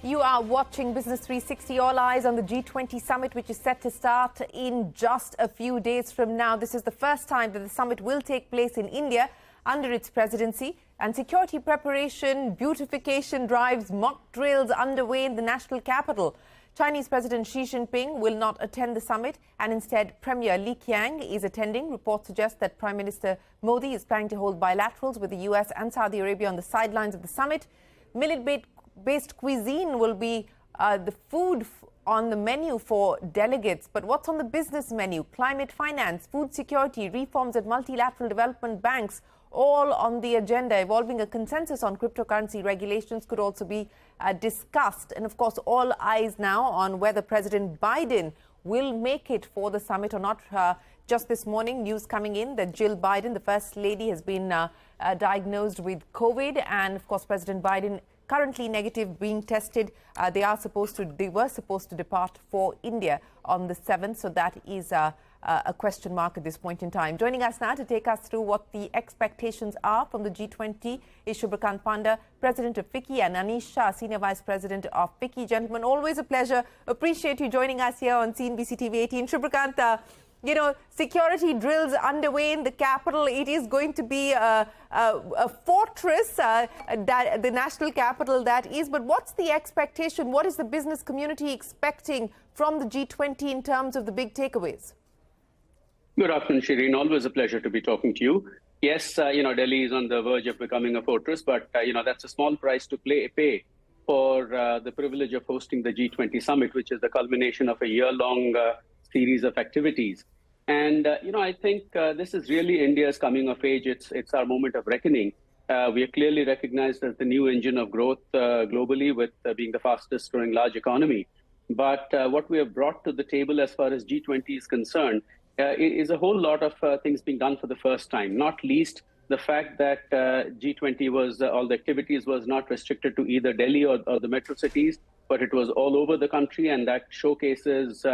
You are watching Business 360, all eyes on the G20 summit, which is set to start in just a few days from now. This is the first time that the summit will take place in India under its presidency. And security preparation, beautification drives, mock drills underway in the national capital. Chinese President Xi Jinping will not attend the summit, and instead Premier Li Qiang is attending. Reports suggest that Prime Minister Modi is planning to hold bilaterals with the US and Saudi Arabia on the sidelines of the summit. Millet-based cuisine will be the food on the menu for delegates. But what's on the business menu? Climate finance, food security, reforms at multilateral development banks, all on the agenda. Evolving a consensus on cryptocurrency regulations could also be discussed. And of course, all eyes now on whether President Biden will make it for the summit or not. Just this morning, news coming in that Jill Biden, the First Lady, has been diagnosed with COVID. And of course, President Biden currently negative, being tested. They were supposed to depart for India on the 7th. So that is a question mark at this point in time. Joining us now to take us through what the expectations are from the G20 is Subhrakant, Panda, President of FICCI, and Anish, Shah, Senior Vice President of FICCI. Gentlemen, always a pleasure. Appreciate you joining us here on CNBC-TV18. Subhrakant, security drills underway in the capital. It is going to be a fortress, the national capital that is. But what's the expectation? What is the business community expecting from the G20 in terms of the big takeaways? Good afternoon, Shereen. Always a pleasure to be talking to you. Yes, Delhi is on the verge of becoming a fortress, but, that's a small price to pay for the privilege of hosting the G20 summit, which is the culmination of a year-long series of activities. And, I think this is really India's coming of age. It's our moment of reckoning. We are clearly recognized as the new engine of growth globally, with being the fastest growing large economy. But what we have brought to the table as far as G20 is concerned is a whole lot of things being done for the first time, not least the fact that G20 all the activities was not restricted to either Delhi or the metro cities, but it was all over the country, and that showcases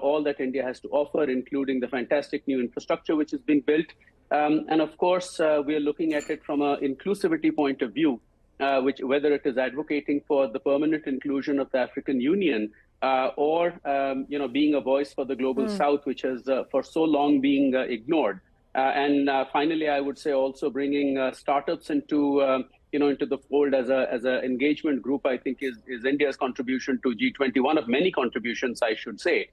all that India has to offer, including the fantastic new infrastructure which is being built. And of course, we are looking at it from an inclusivity point of view, whether it is advocating for the permanent inclusion of the African Union or being a voice for the global South, which has for so long being ignored. And finally, I would say also bringing startups into the fold as a engagement group, I think is India's contribution to G20, one of many contributions, I should say.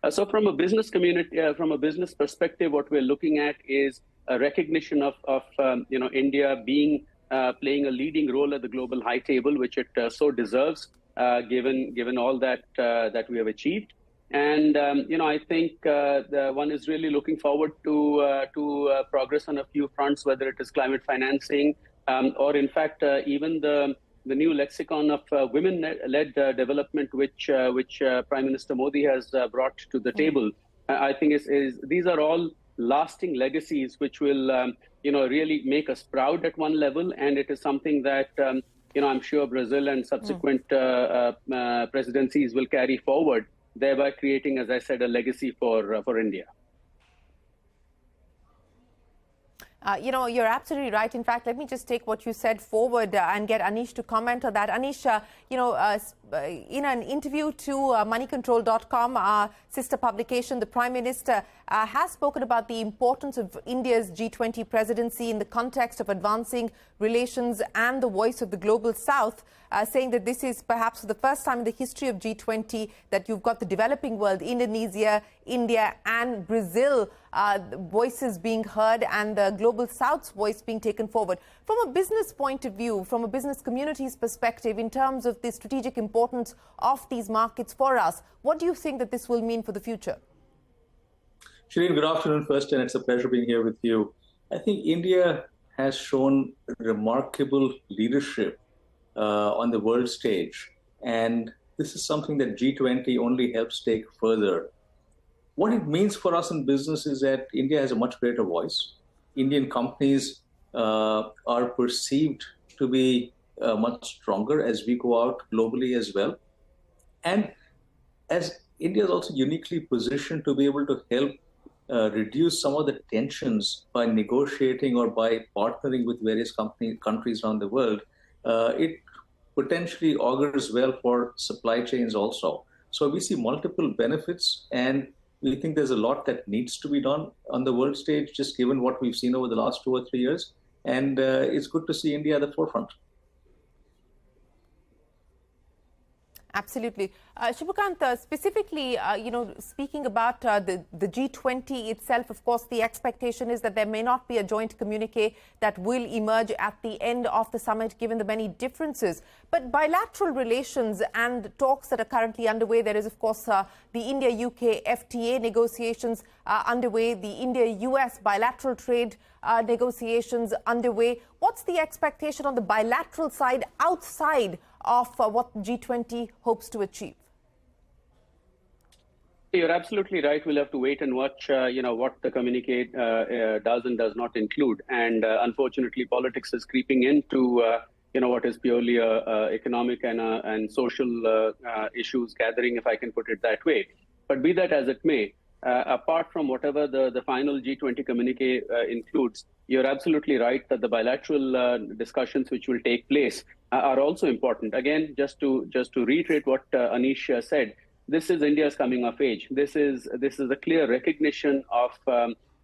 So from a business community, from a business perspective, what we're looking at is a recognition of India playing a leading role at the global high table, which it so deserves, given all that we have achieved. And I think one is really looking forward to progress on a few fronts, whether it is climate financing or, in fact, even the new lexicon of women-led development, which Prime Minister Modi has brought to the table. I think these are all lasting legacies which will really make us proud at one level, and it is something that I'm sure Brazil and subsequent presidencies will carry forward, thereby creating, as I said, a legacy for India. You're absolutely right. In fact, let me just take what you said forward and get Anish to comment on that. Anish, in an interview to moneycontrol.com, our sister publication, the Prime Minister has spoken about the importance of India's G20 presidency in the context of advancing relations and the voice of the global South, saying that this is perhaps the first time in the history of G20 that you've got the developing world, Indonesia, India and Brazil, voices being heard and the global South's voice being taken forward. From a business point of view, from a business community's perspective, in terms of the strategic importance of these markets for us, what do you think that this will mean for the future? Shereen, good afternoon first, and it's a pleasure being here with you. I think India has shown remarkable leadership on the world stage, and this is something that G20 only helps take further. What it means for us in business is that India has a much greater voice. Indian companies are perceived to be much stronger as we go out globally as well. And as India is also uniquely positioned to be able to help reduce some of the tensions by negotiating or by partnering with various countries around the world, it potentially augurs well for supply chains also. So we see multiple benefits, and we think there's a lot that needs to be done on the world stage, just given what we've seen over the last 2 or 3 years. And it's good to see India at the forefront. Absolutely. Subhrakant, specifically, speaking about the G20 itself, of course, the expectation is that there may not be a joint communique that will emerge at the end of the summit, given the many differences. But bilateral relations and talks that are currently underway, there is, of course, the India-UK FTA negotiations underway, the India-US bilateral trade negotiations underway. What's the expectation on the bilateral side outside of what G20 hopes to achieve? You're absolutely right. We'll have to wait and watch, what the communique does and does not include. And unfortunately, politics is creeping into, what is purely economic and social issues gathering, if I can put it that way. But be that as it may, apart from whatever the final G20 communique includes, you're absolutely right that the bilateral discussions which will take place are also important. Again, just to reiterate what Anish said, this is India's coming of age. This is a clear recognition of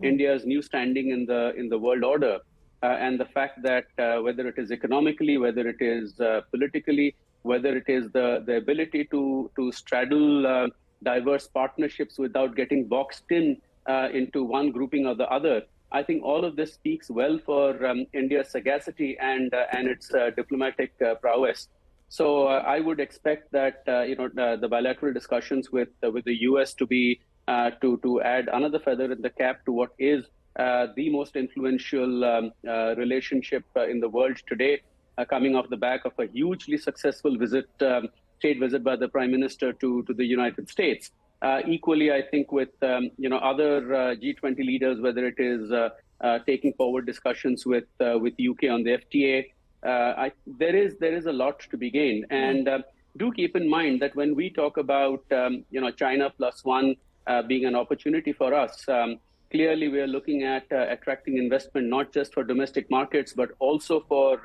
India's new standing in the world order, and the fact that whether it is economically, whether it is politically, whether it is the ability to straddle diverse partnerships without getting boxed into one grouping or the other. I think all of this speaks well for India's sagacity and its diplomatic prowess. So I would expect that the bilateral discussions with the US to be to add another feather in the cap to what is the most influential relationship in the world today, coming off the back of a hugely successful state visit by the Prime Minister to the United States. Equally, I think with other G20 leaders, whether it is taking forward discussions with UK on the FTA, there is a lot to be gained. And do keep in mind that when we talk about China plus one being an opportunity for us, clearly we are looking at attracting investment not just for domestic markets but also for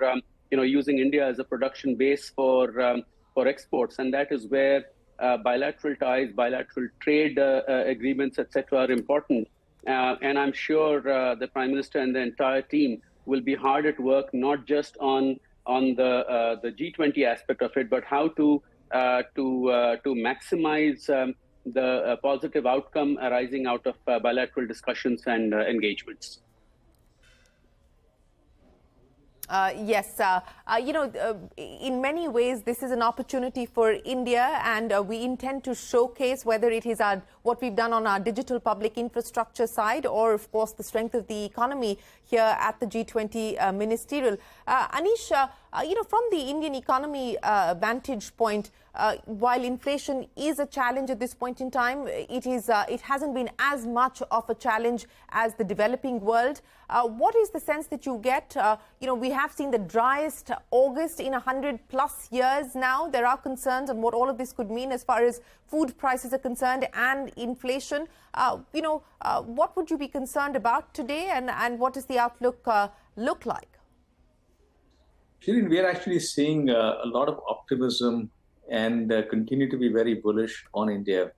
using India as a production base for exports, and that is where bilateral ties, bilateral trade agreements, etc., are important. And I'm sure the Prime Minister and the entire team will be hard at work, not just on the G20 aspect of it, but how to maximize the positive outcome arising out of bilateral discussions and engagements. Yes, in many ways, this is an opportunity for India, and we intend to showcase whether it is what we've done on our digital public infrastructure side or, of course, the strength of the economy here at the G20 ministerial. Anish, from the Indian economy vantage point, while inflation is a challenge at this point in time, it hasn't been as much of a challenge as the developing world. What is the sense that you get? We have seen the driest August in 100+ years now. There are concerns on what all of this could mean as far as food prices are concerned and inflation. What would you be concerned about today, and what does the outlook look like? Shireen, we are actually seeing a lot of optimism and continue to be very bullish on India.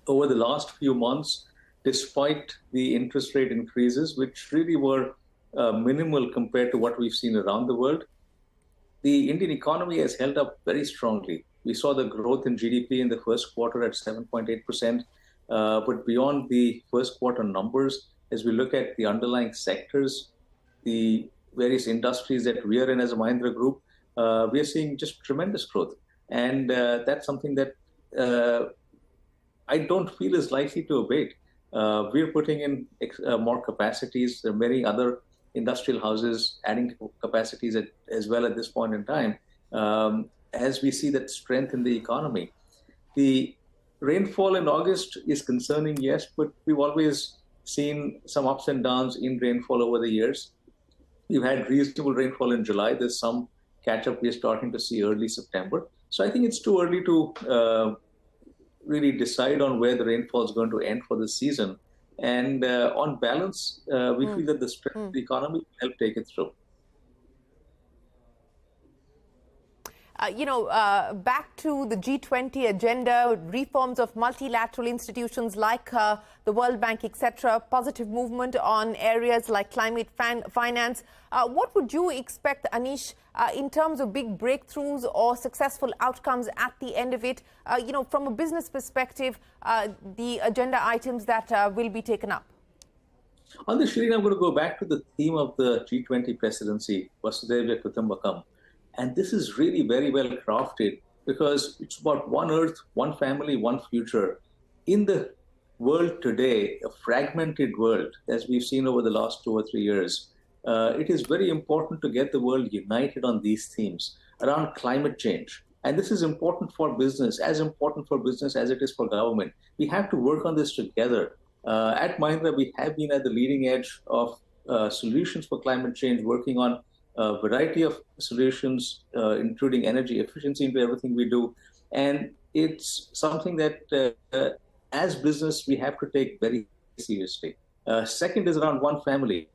Over the last few months, despite the interest rate increases, which really were minimal compared to what we've seen around the world, the Indian economy has held up very strongly. We saw the growth in GDP in the first quarter at 7.8%. But beyond the first quarter numbers, as we look at the underlying sectors, the various industries that we are in as a Mahindra Group, we are seeing just tremendous growth. And that's something that I don't feel is likely to abate. We're putting in more capacities. There are many other industrial houses adding capacities as well at this point in time, as we see that strength in the economy. The rainfall in August is concerning, yes, but we've always seen some ups and downs in rainfall over the years. We've had reasonable rainfall in July. There's some catch-up we're starting to see early September. So I think it's too early to really decide on where the rainfall is going to end for this season. And on balance, we feel that the strength of the economy will help take it through. Back to the G20 agenda, reforms of multilateral institutions like the World Bank, etc., positive movement on areas like climate finance. What would you expect, Anish, in terms of big breakthroughs or successful outcomes at the end of it? From a business perspective, the agenda items that will be taken up. On this, Shireen, I'm going to go back to the theme of the G20 presidency, Vasudhaiva Kutumbakam. And this is really very well crafted because it's about one Earth, one family, one future. In the world today, a fragmented world, as we've seen over the last 2 or 3 years, it is very important to get the world united on these themes around climate change. And this is important for business, as important for business as it is for government. We have to work on this together. At Mahindra, we have been at the leading edge of solutions for climate change, working on a variety of solutions, including energy efficiency into everything we do. And it's something that, as business, we have to take very seriously. Second is around one family.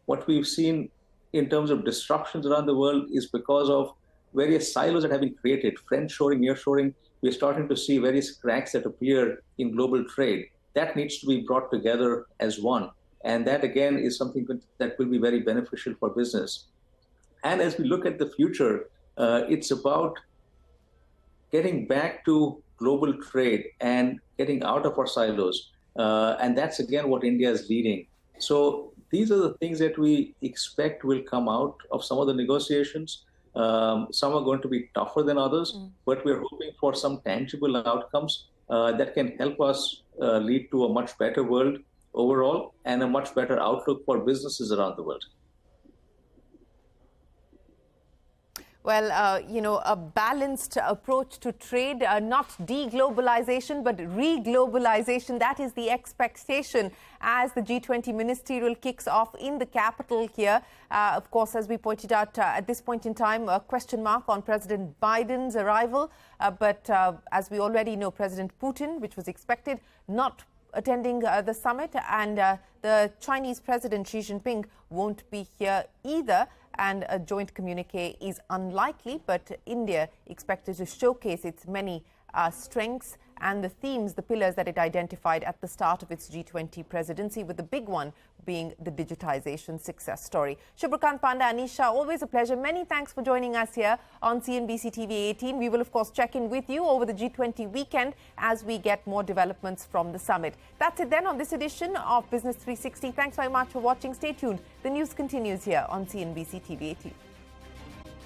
What we've seen in terms of disruptions around the world is because of various silos that have been created, friendshoring, nearshoring. We're starting to see various cracks that appear in global trade. That needs to be brought together as one. And that, again, is something that will be very beneficial for business. And as we look at the future, it's about getting back to global trade and getting out of our silos. And that's, again, what India is leading. So these are the things that we expect will come out of some of the negotiations. Some are going to be tougher than others, but we're hoping for some tangible outcomes that can help us lead to a much better world overall and a much better outlook for businesses around the world. Well, a balanced approach to trade, not deglobalization, but re-globalization. That is the expectation as the G20 ministerial kicks off in the capital here. Of course, as we pointed out, at this point in time, a question mark on President Biden's arrival. But as we already know, President Putin, which was expected, not attending the summit, and the Chinese President Xi Jinping won't be here either. And a joint communique is unlikely, but India expected to showcase its many strengths and the themes, the pillars that it identified at the start of its G20 presidency, with the big one being the digitization success story. Subhrakant, Panda, Anish, Shah, always a pleasure. Many thanks for joining us here on CNBC-TV18. We will, of course, check in with you over the G20 weekend as we get more developments from the summit. That's it then on this edition of Business 360. Thanks very much for watching. Stay tuned. The news continues here on CNBC-TV18.